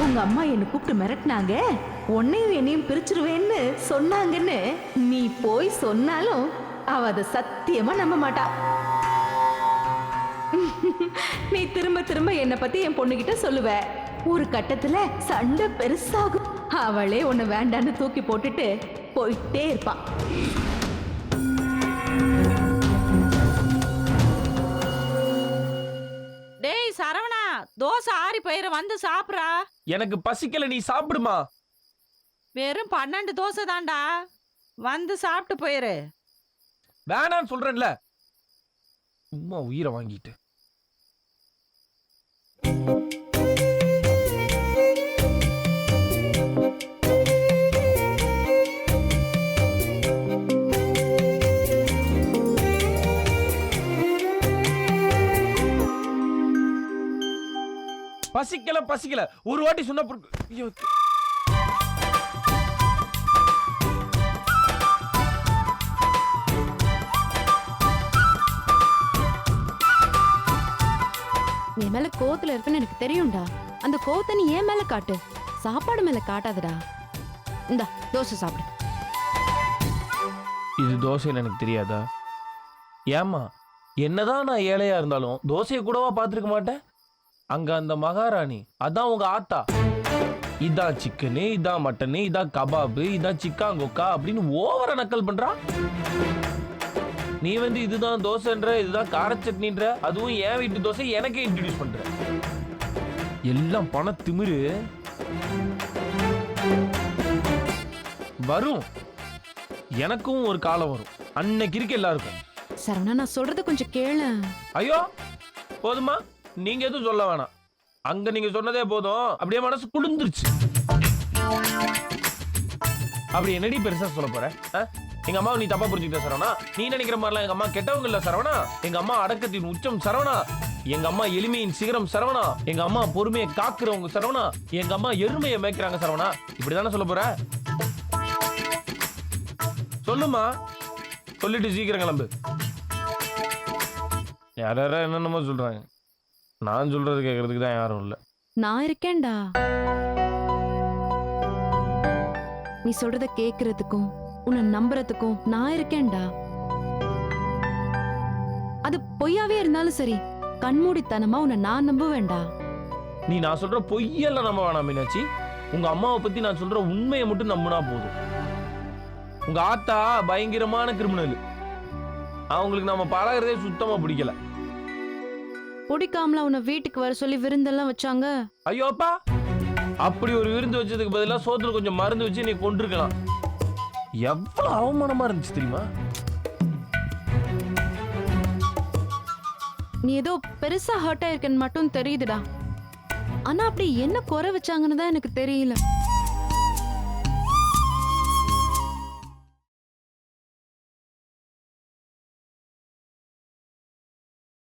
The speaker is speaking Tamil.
உங்க அம்மா என்ன கூப்பிட்டு மிரட்டினாங்க, உன்னையும் என்னையும் பிரிச்சிருவேன்னு சொன்னாங்கன்னு நீ போய் சொன்னாலும் அவ அதை சத்தியமா நம்ப மாட்டா. நீ திரும்ப திரும்ப என்னை பத்தி என் பொண்ணுகிட்ட சொல்லுவ. ஒரு கட்டத்துல சண்டை பெருசாகும். அவளே உன்னை வேண்டான்னு தூக்கி போட்டுட்டு போயிட்டே இருப்பான். டேய் சரவணா, தோசை ஆறி போயிரு, வந்து சாப்பிட்றா. எனக்கு பசிக்கல, நீ சாப்பிடுமா. வெறும் 12 தோசை தான்டா, வந்து சாப்பிட்டு போயிரு. வேணான்னு சொல்றேன்ல, சும்மா உயிரை வாங்கிட்டு. பசிக்கல பசிக்கல ஒரு வாட்டி சொன்ன. என் மேல கோவத்துல இருக்குன்னு எனக்கு தெரியும்டா. அந்த கோவத்தை நீ ஏன் மேல காட்டு, சாப்பாடு மேல காட்டாதடா. இந்த தோசை சாப்பிடு. இது தோசைன்னு எனக்கு தெரியாதா? ஏமா, என்னதான் நான் ஏழையா இருந்தாலும் தோசையை கூடவா பார்த்துருக்க மாட்டேன். அங்க அந்த மகாராணி, அதான் உங்க ஆத்தா, இதான் சிக்கனு, இதான் மட்டனு, இதான் கபாபு, இதான் சிக்காங்கொக்கா அப்படின்னு ஓவரா நக்கல் பண்றா. நீ வந்து இதுதான் தோசைன்ற, இதுதான் கார சட்னின்ற, அதுவும் என் வீட்டு தோசை எனக்கே இன்ட்ரடியூஸ் பண்ற. எல்லாம் பண திமிரு. வரும், எனக்கும் ஒரு காலம் வரும், அன்னைக்கு இருக்கு எல்லாருக்கும். சரவணா, நான் சொல்றது கொஞ்சம் கேளு. ஐயோ போதுமா, நீங்க எதுவும் சொல்ல வேணாம். அங்க நீங்க சொன்னதே போதும், அப்படியே மனசு குளிர்ந்துருச்சு. அப்படி என்னடி பெருசா சொல்ல போற? எங்க அம்மாவை நீ தப்பா புரிஞ்சுக்கிட்ட சரவணா. நீ நினைக்கிற மாதிரிலாம் எங்க அம்மா கெட்டவங்க இல்ல சரவணா. எங்க அம்மா அடக்கத்தின் உச்சம் சரவணா. எங்க அம்மா எளிமையின் சிகரம் சரவணா. எங்க அம்மா பொறுமையை காக்குறவங்க சரவணா. எங்க அம்மா எருமையை மேய்க்கிறாங்க சரவணா. இப்படிதானே சொல்ல போற? சொல்லுமா, சொல்லிட்டு சீக்கிரம் கிளம்பு. யார என்னென்னமோ சொல்றாங்க, நான் சொல்றது கேட்கறதுக்கு தான் யாரும் இல்ல. நான் இருக்கேன்டா. நீ சொல்றத கேக்குறதுக்கும் உன்னை நம்புறதுக்கும் நான் இருக்கேன்டா. அது பொய்யாவே இருந்தாலும் சரி, கண்மூடித்தனமா உன்னை நான் நம்புவேன்டா. நீ நான் சொல்ற பொய்யெல்லாம் நம்ப வேணாம் மீனாட்சி. உங்க அம்மாவை பத்தி நான் சொல்ற உண்மையை மட்டும் நம்பினா போதும். உங்க ஆத்தா பயங்கரமான கிரிமினல். அவங்களுக்கு நம்ம பழகிறதே சுத்தமா பிடிக்கல. பிடிக்காமல உன்னை வீட்டுக்கு வர சொல்லி விருந்தெல்லாம் வச்சாங்க. ஐயோப்பா, அப்படி ஒரு விருந்து வச்சதுக்கு பதிலாக சோத்துல கொஞ்சம் மருந்து வச்சு நீ கொண்டிருக்கலாம். எவ்வளவு அவமானமா இருந்துச்சு தெரியுமா? நீ ஏதோ பெருசா ஹர்ட் ஆயிருக்கன்னு மட்டும் தெரியுதுடா. ஆனா அப்படி என்ன குறை வச்சாங்கன்னு தான் எனக்கு தெரியல.